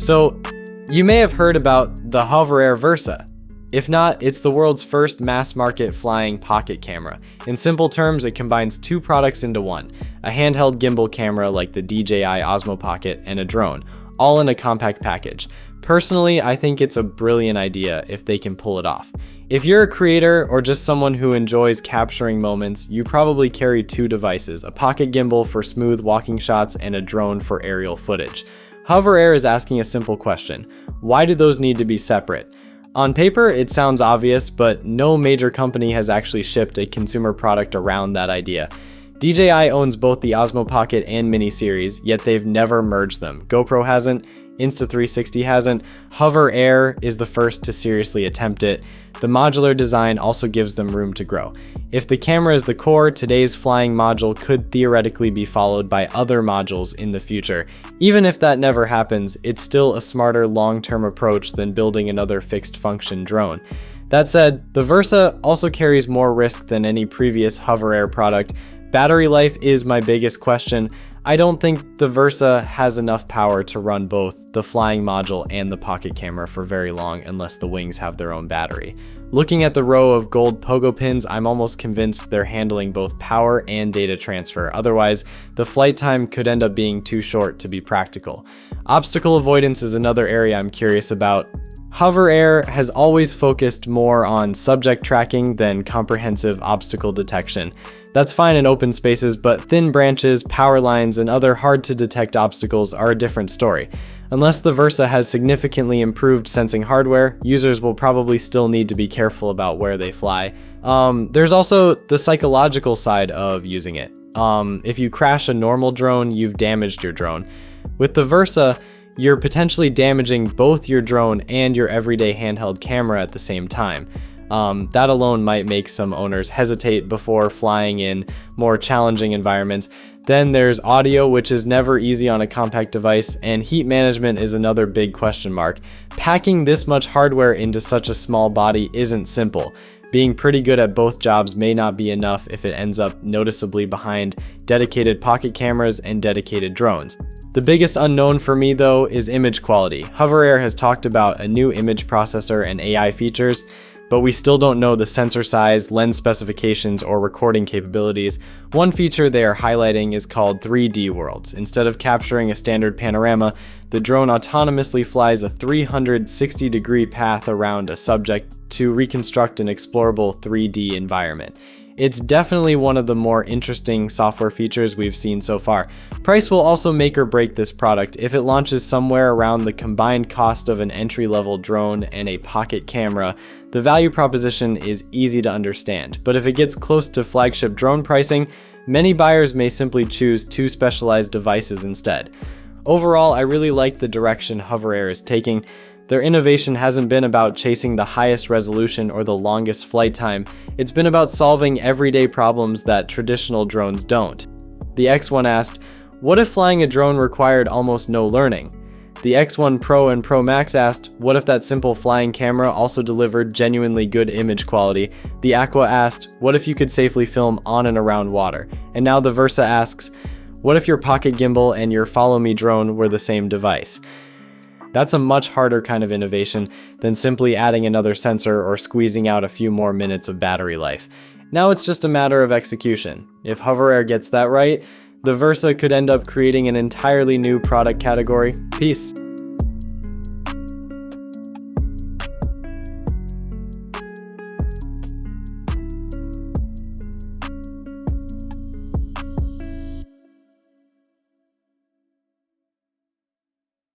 So, you may have heard about the HOVERAir VERSA. If not, it's the world's first mass-market flying pocket camera. In simple terms, it combines two products into one, a handheld gimbal camera like the DJI Osmo Pocket and a drone, all in a compact package. Personally, I think it's a brilliant idea if they can pull it off. If you're a creator or just someone who enjoys capturing moments, you probably carry two devices, a pocket gimbal for smooth walking shots and a drone for aerial footage. HOVERair is asking a simple question: why do those need to be separate? On paper, it sounds obvious, but no major company has actually shipped a consumer product around that idea. DJI owns both the Osmo Pocket and Mini series, yet they've never merged them. GoPro hasn't, Insta360 hasn't, HOVERair is the first to seriously attempt it. The modular design also gives them room to grow. If the camera is the core, today's flying module could theoretically be followed by other modules in the future. Even if that never happens, it's still a smarter long-term approach than building another fixed-function drone. That said, the Versa also carries more risk than any previous HOVERair product. Battery life is my biggest question. I don't think the Versa has enough power to run both the flying module and the pocket camera for very long unless the wings have their own battery. Looking at the row of gold pogo pins, I'm almost convinced they're handling both power and data transfer. Otherwise, the flight time could end up being too short to be practical. Obstacle avoidance is another area I'm curious about. HOVERair has always focused more on subject tracking than comprehensive obstacle detection. That's fine in open spaces, but thin branches, power lines, and other hard-to-detect obstacles are a different story. Unless the Versa has significantly improved sensing hardware, users will probably still need to be careful about where they fly. There's also the psychological side of using it. If you crash a normal drone, you've damaged your drone. With the Versa, you're potentially damaging both your drone and your everyday handheld camera at the same time. That alone might make some owners hesitate before flying in more challenging environments. Then there's audio, which is never easy on a compact device, and heat management is another big question mark. Packing this much hardware into such a small body isn't simple. Being pretty good at both jobs may not be enough if it ends up noticeably behind dedicated pocket cameras and dedicated drones. The biggest unknown for me, though, is image quality. HOVERair has talked about a new image processor and AI features, but we still don't know the sensor size, lens specifications, or recording capabilities. One feature they are highlighting is called 3D worlds. Instead of capturing a standard panorama, the drone autonomously flies a 360-degree path around a subject to reconstruct an explorable 3D environment. It's definitely one of the more interesting software features we've seen so far. Price will also make or break this product. If it launches somewhere around the combined cost of an entry-level drone and a pocket camera, the value proposition is easy to understand. But if it gets close to flagship drone pricing, many buyers may simply choose two specialized devices instead. Overall, I really like the direction HOVERair is taking. Their innovation hasn't been about chasing the highest resolution or the longest flight time. It's been about solving everyday problems that traditional drones don't. The X1 asked, what if flying a drone required almost no learning? The X1 Pro and Pro Max asked, what if that simple flying camera also delivered genuinely good image quality? The Aqua asked, what if you could safely film on and around water? And now the Versa asks, what if your pocket gimbal and your Follow Me drone were the same device? That's a much harder kind of innovation than simply adding another sensor or squeezing out a few more minutes of battery life. Now it's just a matter of execution. If HOVERair gets that right, the Versa could end up creating an entirely new product category. Peace.